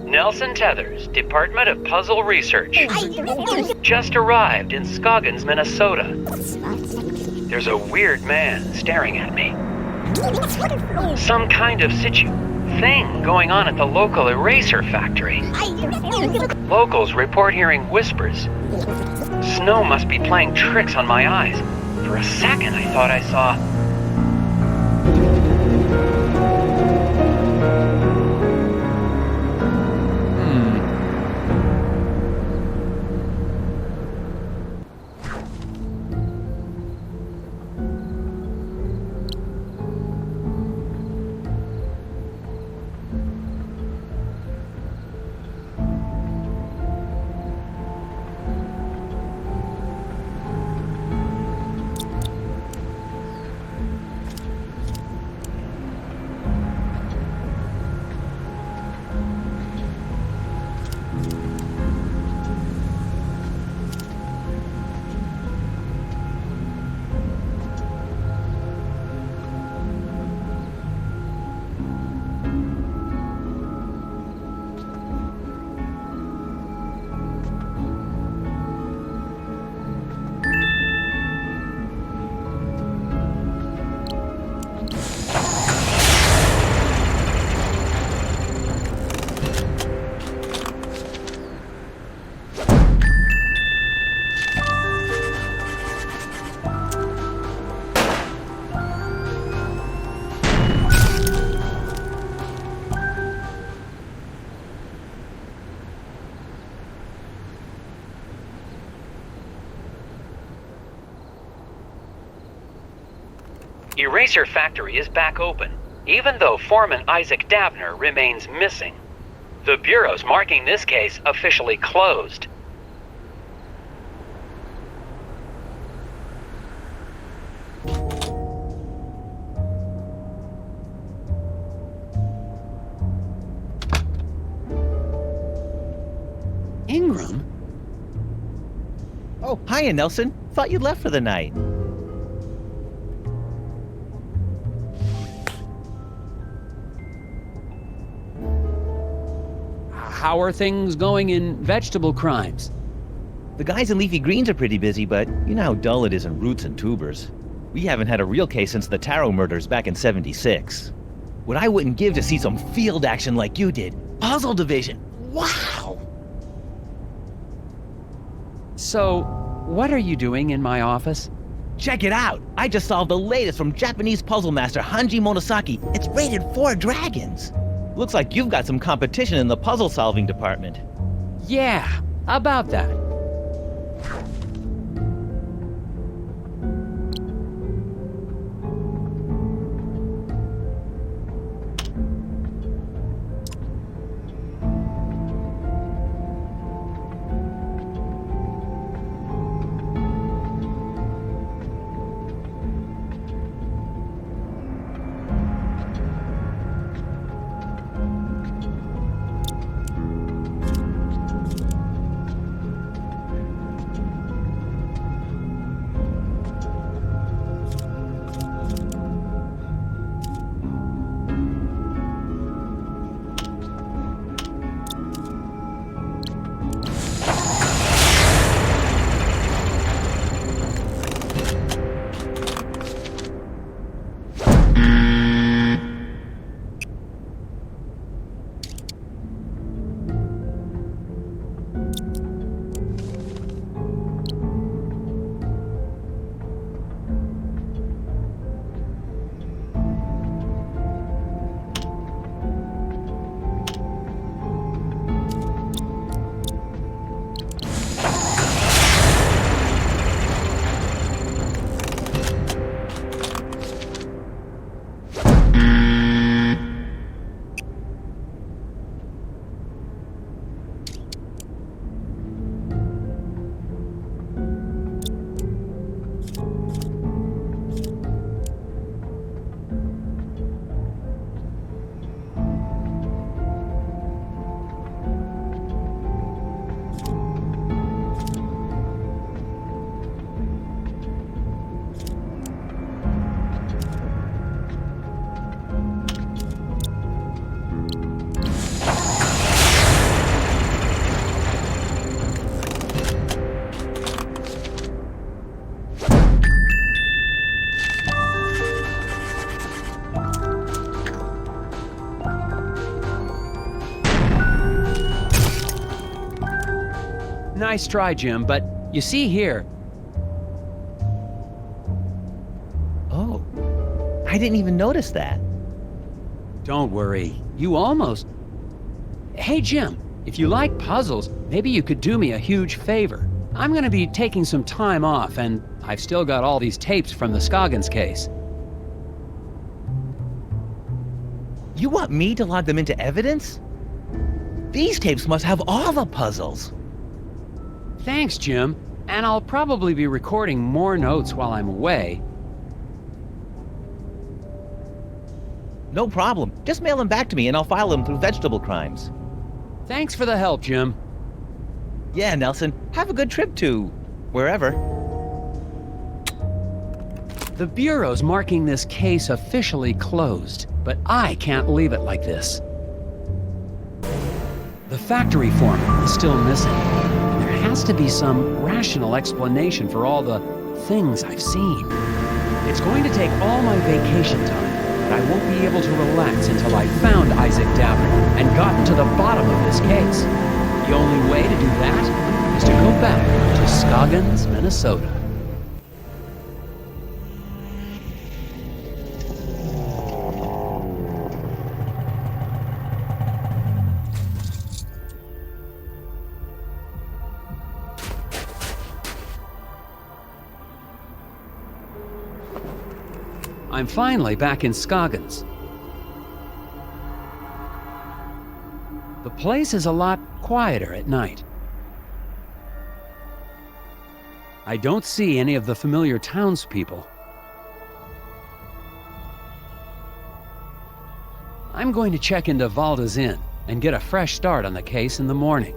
Nelson Tethers, Department of Puzzle Research. Just arrived in Scoggins, Minnesota. There's a weird man staring at me. Some kind of thing going on at the local eraser factory. Locals report hearing whispers. Snow must be playing tricks on my eyes. For a second, I thought I saw... Eraser Factory is back open, even though Foreman Isaac Davner remains missing. The Bureau's marking this case officially closed. Ingram? Oh, hiya, Nelson. Thought you'd left for the night. How are things going in vegetable crimes? The guys in leafy greens are pretty busy, but you know how dull it is in roots and tubers. We haven't had a real case since the Taro murders back in '76. What I wouldn't give to see some field action like you did. Puzzle Division. Wow! So, what are you doing in my office? Check it out! I just solved the latest from Japanese puzzle master Hanji Monosaki. It's rated 4 dragons. Looks like you've got some competition in the puzzle-solving department. Yeah, how about that? Nice try, Jim, but you see here, Oh, I didn't even notice that. don't worry, you almost... Hey, Jim, if you like puzzles, maybe you could do me a huge favor. I'm gonna be taking some time off, and I've still got all these tapes from the Scoggins case. You want me to log them into evidence? These tapes must have all the puzzles. Thanks, Jim, and I'll probably be recording more notes while I'm away. No problem. Just mail them back to me and I'll file them through vegetable crimes. Thanks for the help, Jim. Yeah, Nelson. Have a good trip to... wherever. The Bureau's marking this case officially closed, but I can't leave it like this. The factory foreman is still missing, and there has to be some rational explanation for all the things I've seen. It's going to take all my vacation time, but I won't be able to relax until I've found Isaac Davner and gotten to the bottom of this case. The only way to do that is to go back to Scoggins, Minnesota. I'm finally back in Scoggins. The place is a lot quieter at night. I don't see any of the familiar townspeople. I'm going to check into Valda's Inn and get a fresh start on the case in the morning.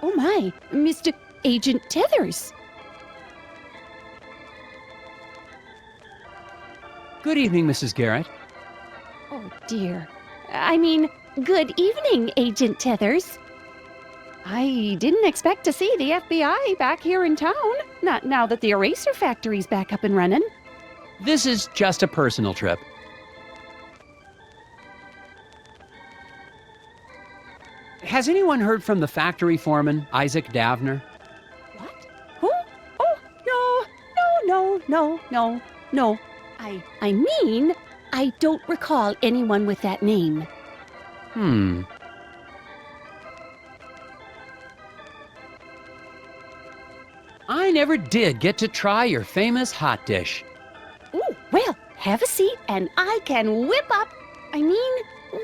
Oh my, Mr. Agent Tethers. Good evening, Mrs. Garrett. Oh dear. I mean, good evening, Agent Tethers. I didn't expect to see the FBI back here in town, not now that the eraser factory's back up and running. This is just a personal trip. Has anyone heard from the factory foreman, Isaac Davner? What? Who? Oh, no. I mean, I don't recall anyone with that name. I never did get to try your famous hot dish. Ooh, well, have a seat and I can whip up. I mean,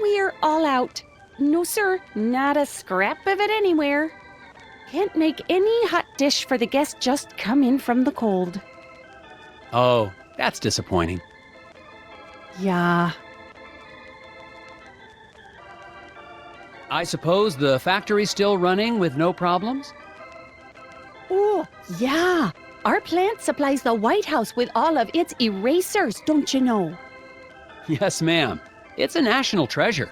we're all out. No, sir, not a scrap of it anywhere. Can't make any hot dish for the guests just come in from the cold. Oh, that's disappointing. Yeah. I suppose the factory's still running with no problems? Oh, yeah. Our plant supplies the White House with all of its erasers, don't you know? Yes, ma'am. It's a national treasure.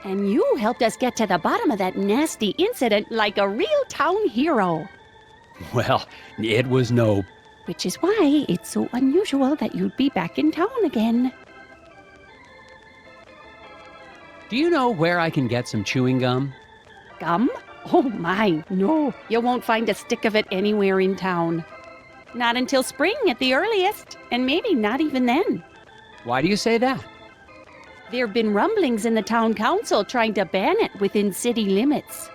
And you helped us get to the bottom of that nasty incident like a real town hero. Well, it was no... Which is why it's so unusual that you'd be back in town again. Do you know where I can get some chewing gum? Gum? Oh my, no. You won't find a stick of it anywhere in town. Not until spring at the earliest, and maybe not even then. Why do you say that? There have been rumblings in the town council trying to ban it within city limits.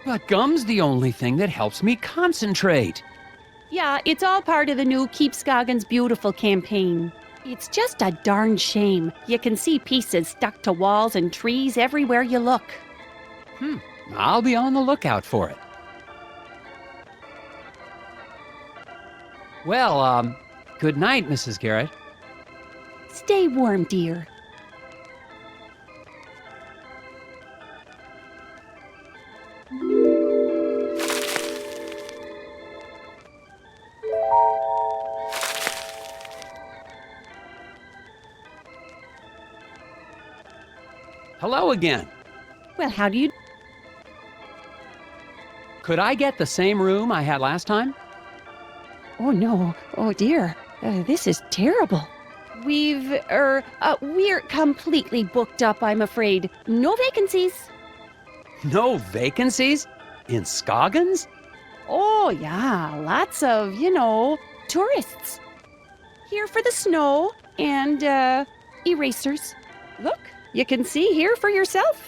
But gum's the only thing that helps me concentrate. Yeah, it's all part of the new Keep Scoggins Beautiful campaign. It's just a darn shame. You can see pieces stuck to walls and trees everywhere you look. I'll be on the lookout for it. Well, good night, Mrs. Garrett. Stay warm, dear. Hello again. Well, how do you... Could I get the same room I had last time? Oh no, oh dear, this is terrible. We're completely booked up, I'm afraid. No vacancies. No vacancies? In Scoggins? Oh yeah, lots of, tourists. Here for the snow and, erasers. Look, you can see here for yourself.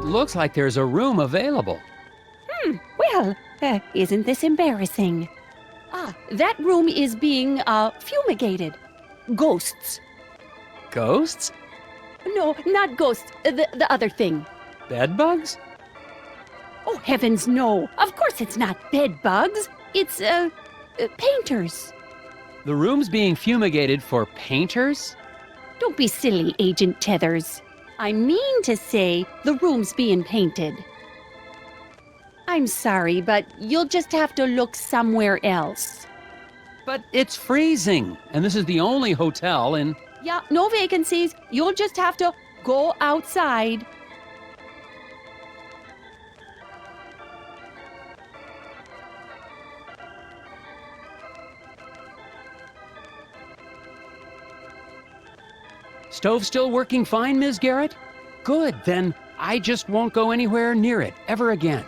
Looks like there's a room available. Well, isn't this embarrassing? That room is being, fumigated. Ghosts. Ghosts? No, not ghosts. The other thing. Bedbugs? Oh, heavens, no. Of course it's not bed bugs. It's, painters. The room's being fumigated for painters? Don't be silly, Agent Tethers. I mean to say the room's being painted. I'm sorry, but you'll just have to look somewhere else. But it's freezing, and this is the only hotel in... Yeah, no vacancies. You'll just have to go outside. Stove still working fine, Ms. Garrett? Good, then I just won't go anywhere near it ever again.